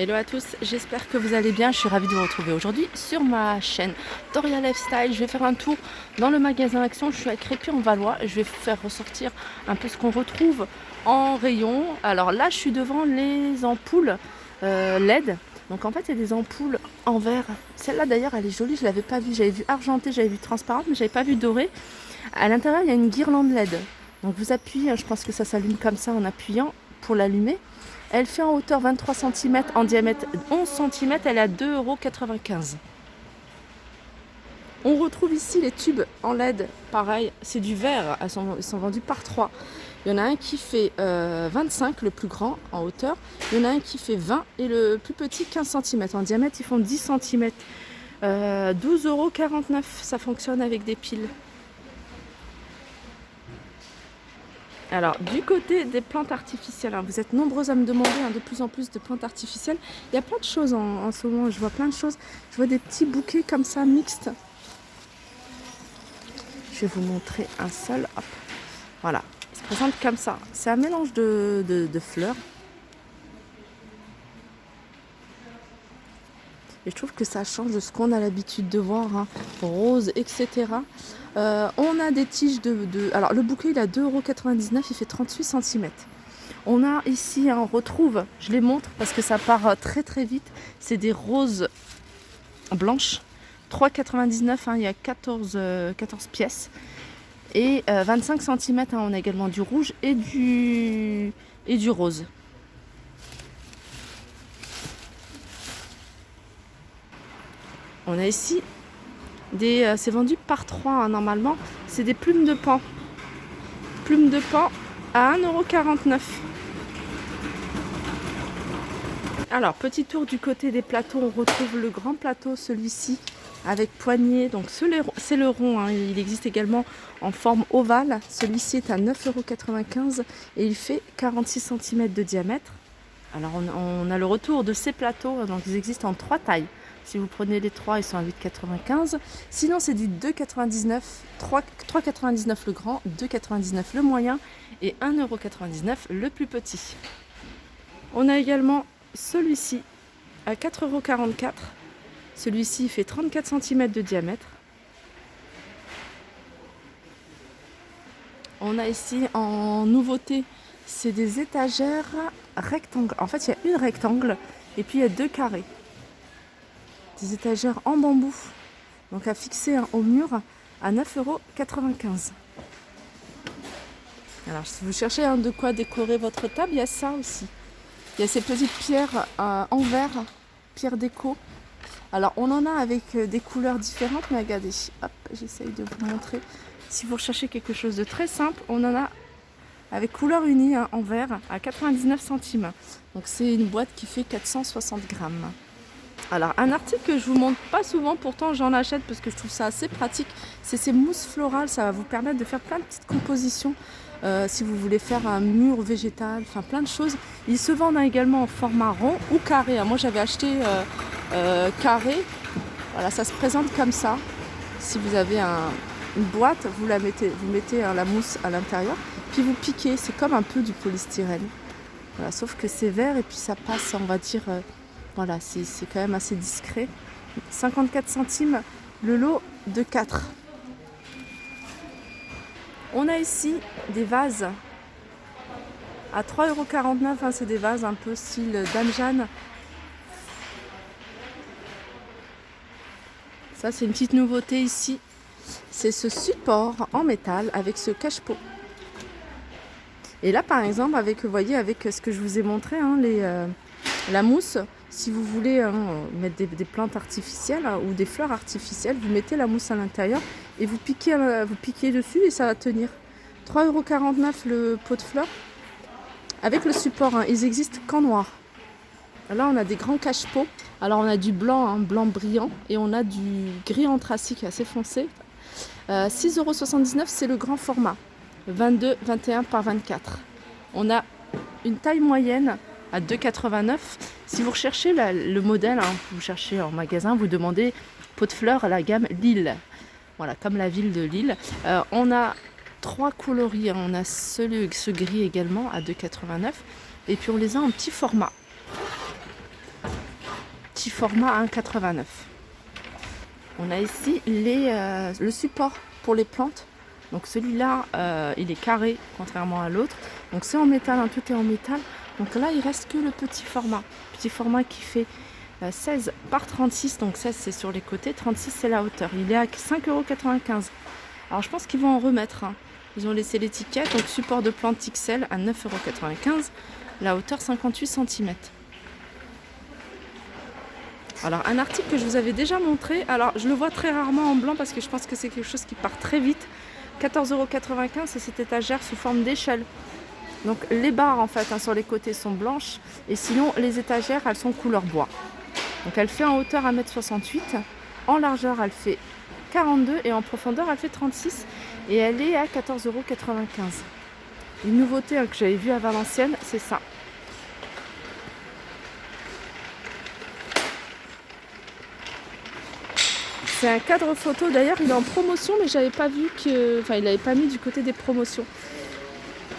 Hello à tous, j'espère que vous allez bien. Je suis ravie de vous retrouver aujourd'hui sur ma chaîne Doria Lifestyle. Je vais faire un tour dans le magasin Action. Je suis à Crépy-en-Valois. Je vais vous faire ressortir un peu ce qu'on retrouve en rayon. Alors là, je suis devant les ampoules LED. Donc en fait, il y a des ampoules en verre. Celle-là d'ailleurs, elle est jolie. Je ne l'avais pas vue. J'avais vu argentée, j'avais vu transparente, mais je n'avais pas vu dorée. À l'intérieur, il y a une guirlande LED. Donc vous appuyez, je pense que ça s'allume comme ça en appuyant pour l'allumer. Elle fait en hauteur 23 cm, en diamètre 11 cm, elle est à 2,95 €. On retrouve ici les tubes en LED, pareil, c'est du verre, ils sont vendus par 3. Il y en a un qui fait 25, le plus grand en hauteur, il y en a un qui fait 20 et le plus petit 15 cm. En diamètre, ils font 10 cm. 12,49 €, ça fonctionne avec des piles. Alors, du côté des plantes artificielles, vous êtes nombreux à me demander de plus en plus de plantes artificielles. Il y a plein de choses en ce moment, je vois plein de choses. Je vois des petits bouquets comme ça, mixtes. Je vais vous montrer un seul. Hop. Voilà, il se présente comme ça. C'est un mélange de fleurs. Et je trouve que ça change de ce qu'on a l'habitude de voir, rose, etc. On a des tiges Alors le bouquet il est à 2,99 €, il fait 38 cm. On a ici, on retrouve, je les montre parce que ça part très très vite, c'est des roses blanches, 3,99 €, il y a 14 pièces. Et 25 cm, on a également du rouge et du rose. On a ici c'est vendu par 3 normalement, c'est des plumes de pan. Plumes de pan à 1,49 €. Alors, petit tour du côté des plateaux, on retrouve le grand plateau, celui-ci, avec poignée. Donc c'est le rond, il existe également en forme ovale. Celui-ci est à 9,95 € et il fait 46 cm de diamètre. Alors on a le retour de ces plateaux, donc ils existent en 3 tailles. Si vous prenez les 3, ils sont à 8,95 €. Sinon, c'est du 2,99 €, 3,99 € le grand, 2,99 € le moyen et 1,99 € le plus petit. On a également celui-ci à 4,44 €. Celui-ci fait 34 cm de diamètre. On a ici en nouveauté, c'est des étagères rectangles. En fait, il y a une rectangle et puis il y a 2 carrés. Des étagères en bambou, donc à fixer au mur à 9,95 €. Alors si vous cherchez de quoi décorer votre table, il y a ça aussi. Il y a ces petites pierres en verre, pierres déco. Alors on en a avec des couleurs différentes, mais regardez, hop, j'essaye de vous montrer. Si vous recherchez quelque chose de très simple, on en a avec couleur unie en verre à 99 centimes. Donc c'est une boîte qui fait 460 grammes. Alors un article que je vous montre pas souvent, pourtant j'en achète parce que je trouve ça assez pratique, c'est ces mousses florales. Ça va vous permettre de faire plein de petites compositions si vous voulez faire un mur végétal, enfin plein de choses. Ils se vendent également en format rond ou carré. Moi j'avais acheté carré. Voilà, ça se présente comme ça. Si vous avez une boîte, vous mettez la mousse à l'intérieur, puis vous piquez. C'est comme un peu du polystyrène. Voilà, sauf que c'est vert et puis ça passe, on va dire. Voilà, c'est quand même assez discret. 54 centimes le lot de 4. On a ici des vases à 3,49 €. C'est des vases un peu style Dame Jeanne. Ça, c'est une petite nouveauté ici. C'est ce support en métal avec ce cache-pot. Et là, par exemple, avec ce que je vous ai montré, la mousse. Si vous voulez mettre des plantes artificielles ou des fleurs artificielles, vous mettez la mousse à l'intérieur et vous piquez dessus et ça va tenir. 3,49 € le pot de fleurs avec le support. Ils existent qu'en noir. Là, on a des grands cache-pots. Alors, on a du blanc, blanc brillant, et on a du gris anthracite assez foncé. 6,79 €, c'est le grand format. 22, 21 par 24. On a une taille moyenne à 2,89 €. Si vous recherchez le modèle, vous cherchez en magasin, vous demandez pot de fleurs à la gamme Lille. Voilà, comme la ville de Lille. On a 3 coloris. On a ce gris également à 2,89 €. Et puis on les a en petit format. petit format à 1,89. On a ici le support pour les plantes. Donc celui-là, il est carré, contrairement à l'autre. Donc c'est en métal, hein, tout est en métal. Donc là, il reste que le petit format. Petit format qui fait 16 par 36. Donc 16, c'est sur les côtés. 36, c'est la hauteur. Il est à 5,95 €. Alors je pense qu'ils vont en remettre. Hein. Ils ont laissé l'étiquette. Donc support de plante XL à 9,95 €. La hauteur 58 cm. Alors un article que je vous avais déjà montré. Alors je le vois très rarement en blanc parce que je pense que c'est quelque chose qui part très vite. 14,95 €, c'est cette étagère sous forme d'échelle. Donc les barres en fait hein, sur les côtés sont blanches et sinon les étagères elles sont couleur bois. Donc elle fait en hauteur 1,68 m, en largeur elle fait 42 et en profondeur elle fait 36 et elle est à 14,95 €. Une nouveauté hein, que j'avais vue à Valenciennes, c'est ça. C'est un cadre photo, d'ailleurs il est en promotion mais j'avais pas vu que. Enfin il n'avait pas mis du côté des promotions.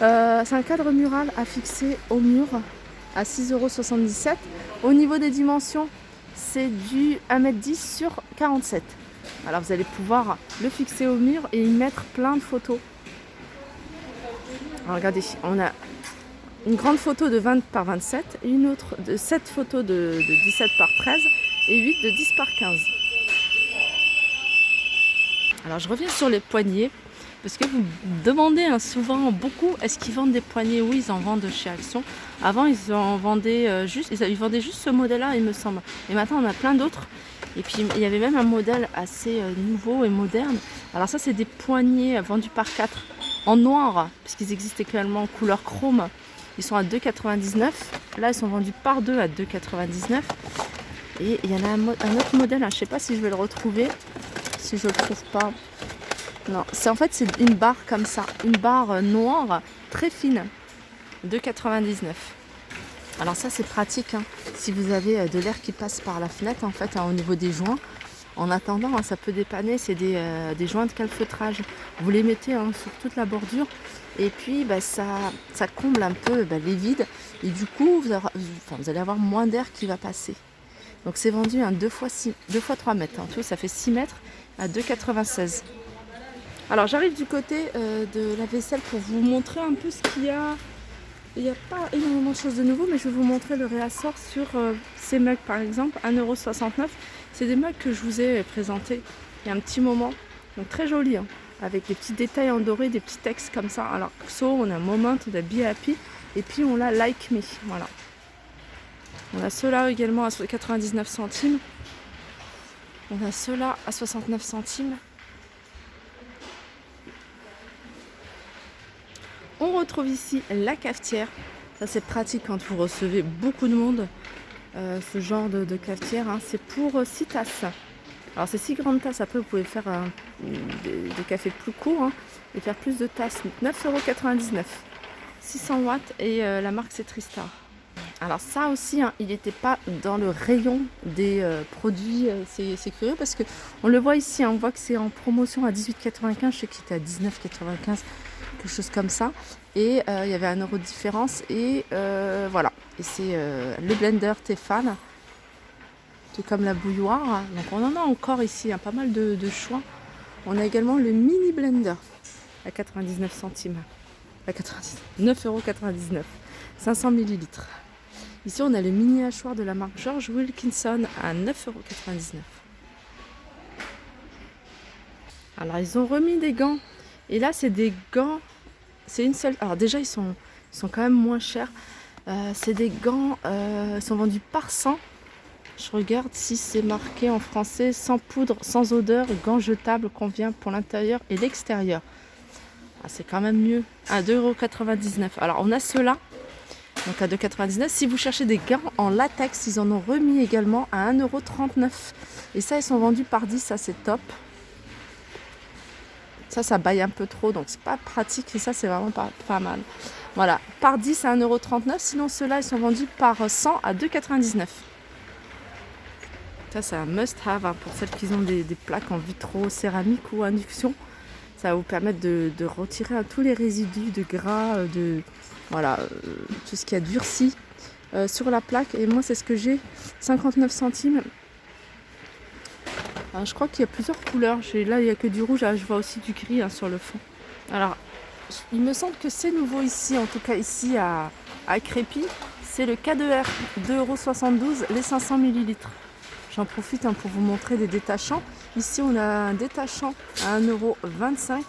C'est un cadre mural à fixer au mur à 6,77 €. Au niveau des dimensions, c'est du 1,10 m sur 47. Alors vous allez pouvoir le fixer au mur et y mettre plein de photos. Alors regardez, on a une grande photo de 20 par 27 et une autre de 7 photos de 17 par 13 et 8 de 10 par 15. Alors je reviens sur les poignées. Parce que vous me demandez hein, souvent beaucoup, est-ce qu'ils vendent des poignées? Oui, ils en vendent chez Action. Avant, ils en vendaient ils vendaient juste ce modèle-là, il me semble. Et maintenant, on a plein d'autres. Et puis, il y avait même un modèle assez nouveau et moderne. Alors ça, c'est des poignées vendus par 4 en noir, puisqu'ils existent également en couleur chrome. Ils sont à 2,99 €. Là, ils sont vendus par 2 à 2,99 €. Et il y en a un autre modèle, hein, je ne sais pas si je vais le retrouver, si je ne le trouve pas. Non, c'est une barre comme ça, une barre noire très fine, 2,99 €. Alors ça c'est pratique hein, si vous avez de l'air qui passe par la fenêtre en fait hein, au niveau des joints. En attendant, hein, ça peut dépanner, c'est des joints de calfeutrage. Vous les mettez hein, sur toute la bordure et puis ça comble un peu les vides et du coup vous allez avoir moins d'air qui va passer. Donc c'est vendu à 2 x 3 mètres, en tout ça fait 6 mètres à 2,96 €. Alors j'arrive du côté de la vaisselle pour vous montrer un peu ce qu'il y a. Il n'y a pas énormément de choses de nouveau, mais je vais vous montrer le réassort sur ces mugs par exemple, 1,69 €. C'est des mugs que je vous ai présentés il y a un petit moment, donc très jolis, hein, avec des petits détails en doré, des petits textes comme ça. Alors XO, on a Moment, on a Be Happy, et puis on a Like Me, voilà. On a ceux-là également à 99 centimes. On a ceux-là à 69 centimes. On retrouve ici la cafetière. Ça c'est pratique quand vous recevez beaucoup de monde. Ce genre de cafetière, hein. C'est pour 6 tasses. Alors c'est 6 grandes tasses. Après vous pouvez faire des cafés plus courts hein, et faire plus de tasses. 9,99 €. 600 watts et la marque c'est Tristar. Alors ça aussi, hein, il n'était pas dans le rayon des produits, c'est curieux parce que on le voit ici, hein, on voit que c'est en promotion à 18,95 €, je sais qu'il était à 19,95 €, quelque chose comme ça. Et il y avait 1 € de différence et voilà. Et c'est le blender Tefal, tout comme la bouilloire. Donc on en a encore ici, hein, pas mal de choix. On a également le mini blender à 99 centimes, à 9,99 €, 500 ml. Ici, on a le mini hachoir de la marque George Wilkinson à 9,99 €. Alors, ils ont remis des gants. Et là, c'est des gants. C'est une seule. Alors, déjà, ils sont quand même moins chers. C'est des gants. Ils sont vendus par 100. Je regarde si c'est marqué en français sans poudre, sans odeur, gants jetables convient pour l'intérieur et l'extérieur. Ah, c'est quand même mieux. À 2,99 €. Alors, on a ceux-là. Donc à 2,99 €. Si vous cherchez des gants en latex, ils en ont remis également à 1,39 €. Et ça, ils sont vendus par 10, ça c'est top. Ça baille un peu trop, donc c'est pas pratique. Et ça, c'est vraiment pas mal. Voilà, par 10 à 1,39 €. Sinon, ceux-là, ils sont vendus par 100 à 2,99 €. Ça, c'est un must-have hein, pour celles qui ont des plaques en vitro, céramique ou induction. Ça va vous permettre de retirer tous les résidus de gras, voilà, tout ce qui a durci sur la plaque. Et moi, c'est ce que j'ai, 59 centimes. Alors, je crois qu'il y a plusieurs couleurs. Là, il n'y a que du rouge. Ah, je vois aussi du gris sur le fond. Alors, il me semble que c'est nouveau ici, en tout cas ici à Crépy. C'est le K2R, 2,72 € les 500 ml. J'en profite pour vous montrer des détachants. Ici, on a un détachant à 1,25 €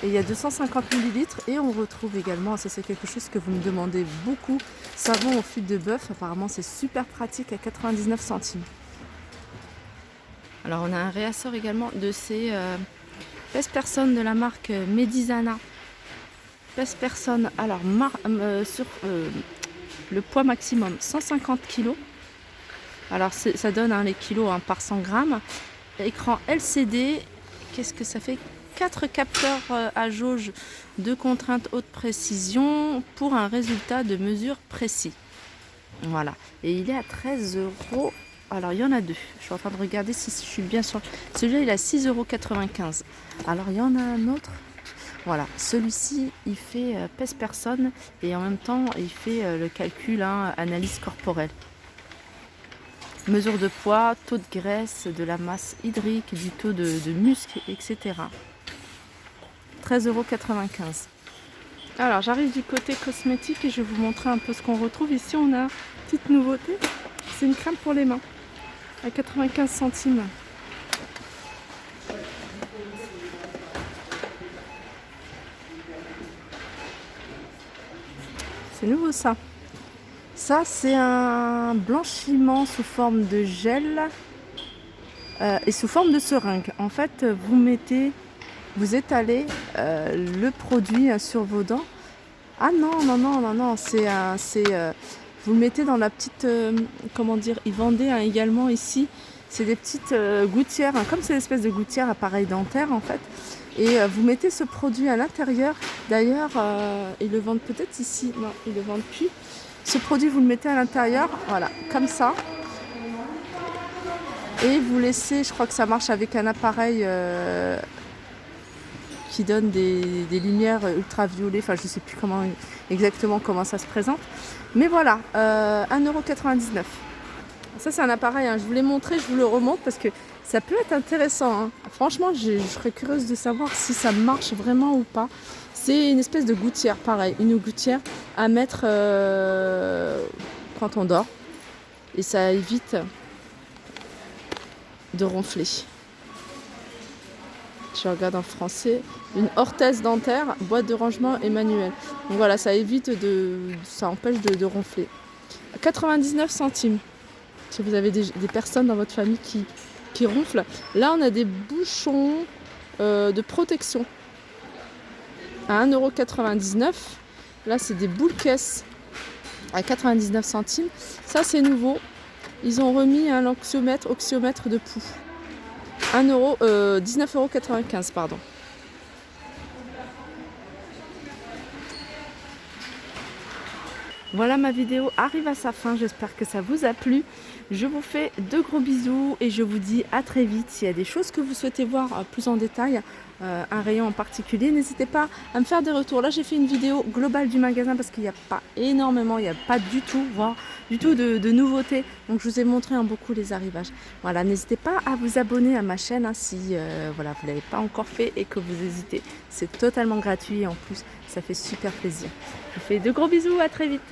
et il y a 250 ml. Et on retrouve également, ça c'est quelque chose que vous me demandez beaucoup, savon aux fûts de bœuf. Apparemment, c'est super pratique à 99 centimes. Alors, on a un réassort également de ces pèse-personnes de la marque Medizana. Pèse-personne, alors sur le poids maximum 150 kg. Alors ça donne les kilos par 100 grammes. Écran LCD, qu'est-ce que ça fait? 4 capteurs à jauge de contrainte haute précision pour un résultat de mesure précis. Voilà. Et il est à 13 €. Alors il y en a deux. Je suis en train de regarder si je suis bien sûre. Celui-là il est à 6,95 €. Alors il y en a un autre. Voilà, celui-ci il fait pèse-personne et en même temps il fait le calcul, analyse corporelle. Mesure de poids, taux de graisse, de la masse hydrique, du taux de muscle, etc. 13,95 €. Alors j'arrive du côté cosmétique et je vais vous montrer un peu ce qu'on retrouve. Ici on a une petite nouveauté, c'est une crème pour les mains à 95 centimes. C'est nouveau ça. Ça, c'est un blanchiment sous forme de gel et sous forme de seringue. En fait, vous étalez le produit sur vos dents. Ah non, vous le mettez dans la petite, comment dire, ils vendaient également ici. C'est des petites gouttières, comme c'est une espèce de gouttière appareil dentaire en fait. Et vous mettez ce produit à l'intérieur. D'ailleurs, ils le vendent peut-être ici. Non, ils le vendent plus. Ce produit, vous le mettez à l'intérieur, voilà, comme ça. Et vous laissez, je crois que ça marche avec un appareil qui donne des lumières ultraviolets. Enfin, je ne sais plus exactement comment ça se présente. Mais voilà, 1,99 €. Ça, c'est un appareil, je vous l'ai montré, je vous le remonte parce que ça peut être intéressant. Franchement, je serais curieuse de savoir si ça marche vraiment ou pas. C'est une espèce de gouttière, pareil, une gouttière à mettre quand on dort. Et ça évite de ronfler. Je regarde en français. Une orthèse dentaire, boîte de rangement et manuel. Donc voilà, ça empêche de ronfler. 99 centimes. Si vous avez des personnes dans votre famille qui ronflent. Là, on a des bouchons de protection à 1,99 €. Là, c'est des boules caisses à 99 centimes. Ça, c'est nouveau. Ils ont remis un oxymètre de poux. 19,95 €, pardon. Voilà, ma vidéo arrive à sa fin, j'espère que ça vous a plu. Je vous fais de gros bisous et je vous dis à très vite. S'il y a des choses que vous souhaitez voir plus en détail, un rayon en particulier, n'hésitez pas à me faire des retours. Là, j'ai fait une vidéo globale du magasin parce qu'il n'y a pas énormément, il n'y a pas du tout, voire du tout de nouveautés. Donc, je vous ai montré beaucoup les arrivages. Voilà, n'hésitez pas à vous abonner à ma chaîne si vous ne l'avez pas encore fait et que vous hésitez. C'est totalement gratuit et en plus, ça fait super plaisir. Je vous fais de gros bisous, à très vite.